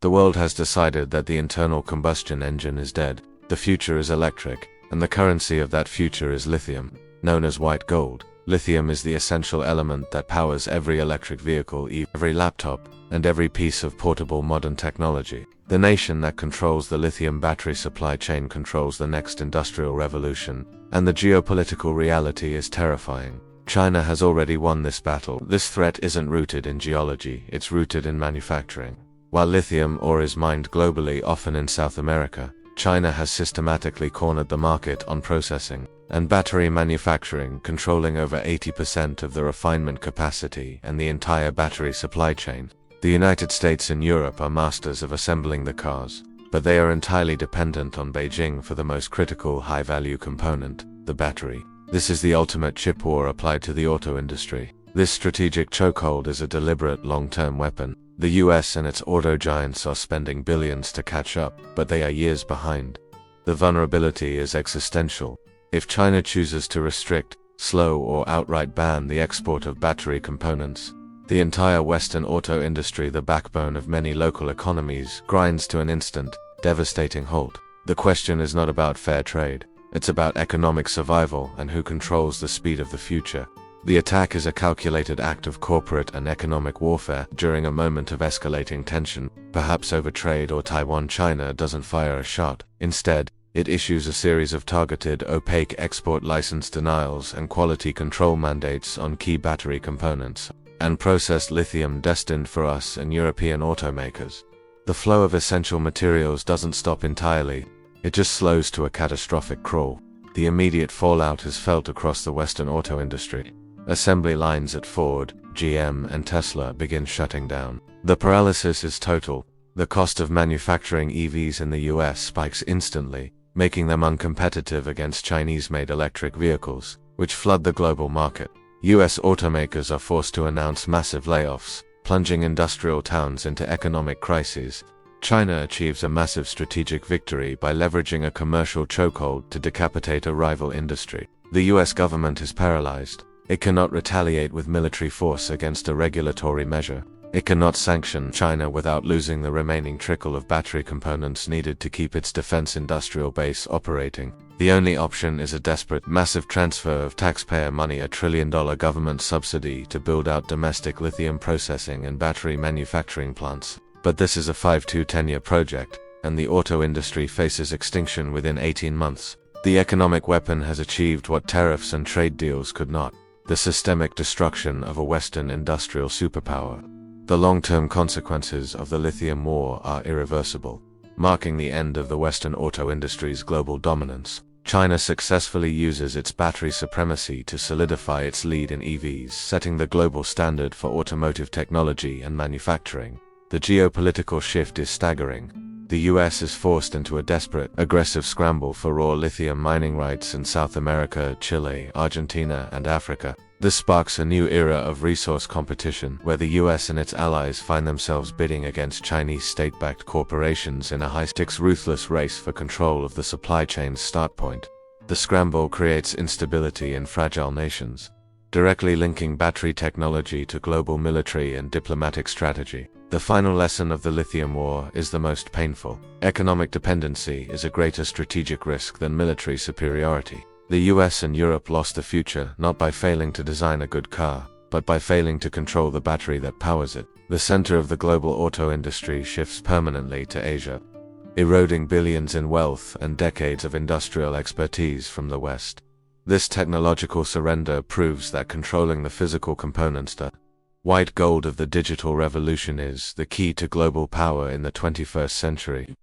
The world has decided that the internal combustion engine is dead. The future is electric, and the currency of that future is lithium, known as white gold. Lithium is the essential element that powers every electric vehicle, every laptop, and every piece of portable modern technology. The nation that controls the lithium battery supply chain controls the next industrial revolution, and the geopolitical reality is terrifying. China has already won this battle. This threat isn't rooted in geology, it's rooted in manufacturing. While lithium ore is mined globally, often in South America, China has systematically cornered the market on processing and battery manufacturing, controlling over 80% of the refinement capacity and the entire battery supply chain. The United States and Europe are masters of assembling the cars, but they are entirely dependent on Beijing for the most critical high-value component, the battery. This is the ultimate chip war applied to the auto industry. This strategic chokehold is a deliberate long-term weapon. The US and its auto giants are spending billions to catch up, but they are years behind. The vulnerability is existential. If China chooses to restrict, slow, or outright ban the export of battery components, the entire Western auto industry, the backbone of many local economies, grinds to an instant, devastating halt. The question is not about fair trade. It's about economic survival and who controls the speed of the future. The attack is a calculated act of corporate and economic warfare during a moment of escalating tension, perhaps over trade or Taiwan. China doesn't fire a shot. Instead, it issues a series of targeted, opaque export license denials and quality control mandates on key battery components and processed lithium destined for us and European automakers. The flow of essential materials doesn't stop entirely, it just slows to a catastrophic crawl. The immediate fallout is felt across the Western auto industry. Assembly lines at Ford, GM, and Tesla begin shutting down. The paralysis is total. The cost of manufacturing EVs in the US spikes instantly, making them uncompetitive against Chinese-made electric vehicles, which flood the global market. US automakers are forced to announce massive layoffs, plunging industrial towns into economic crises. China achieves a massive strategic victory by leveraging a commercial chokehold to decapitate a rival industry. The US government is paralyzed. It cannot retaliate with military force against a regulatory measure. It cannot sanction China without losing the remaining trickle of battery components needed to keep its defense industrial base operating. The only option is a desperate, massive transfer of taxpayer money, $1 trillion government subsidy to build out domestic lithium processing and battery manufacturing plants. But this is a 5 to 10-year project, and the auto industry faces extinction within 18 months. The economic weapon has achieved what tariffs and trade deals could not: the systemic destruction of a Western industrial superpower. The long-term consequences of the lithium war are irreversible, marking the end of the Western auto industry's global dominance. China successfully uses its battery supremacy to solidify its lead in EVs, setting the global standard for automotive technology and manufacturing. The geopolitical shift is staggering. The US is forced into a desperate, aggressive scramble for raw lithium mining rights in South America, Chile, Argentina, and Africa. This sparks a new era of resource competition, where the US and its allies find themselves bidding against Chinese state-backed corporations in a high-stakes, ruthless race for control of the supply chain's start point. The scramble creates instability in fragile nations, directly linking battery technology to global military and diplomatic strategy. The final lesson of the lithium war is the most painful. Economic dependency is a greater strategic risk than military superiority. The US and Europe lost the future not by failing to design a good car, but by failing to control the battery that powers it. The center of the global auto industry shifts permanently to Asia, eroding billions in wealth and decades of industrial expertise from the West. This technological surrender proves that controlling the physical components, the white gold of the digital revolution, is the key to global power in the 21st century.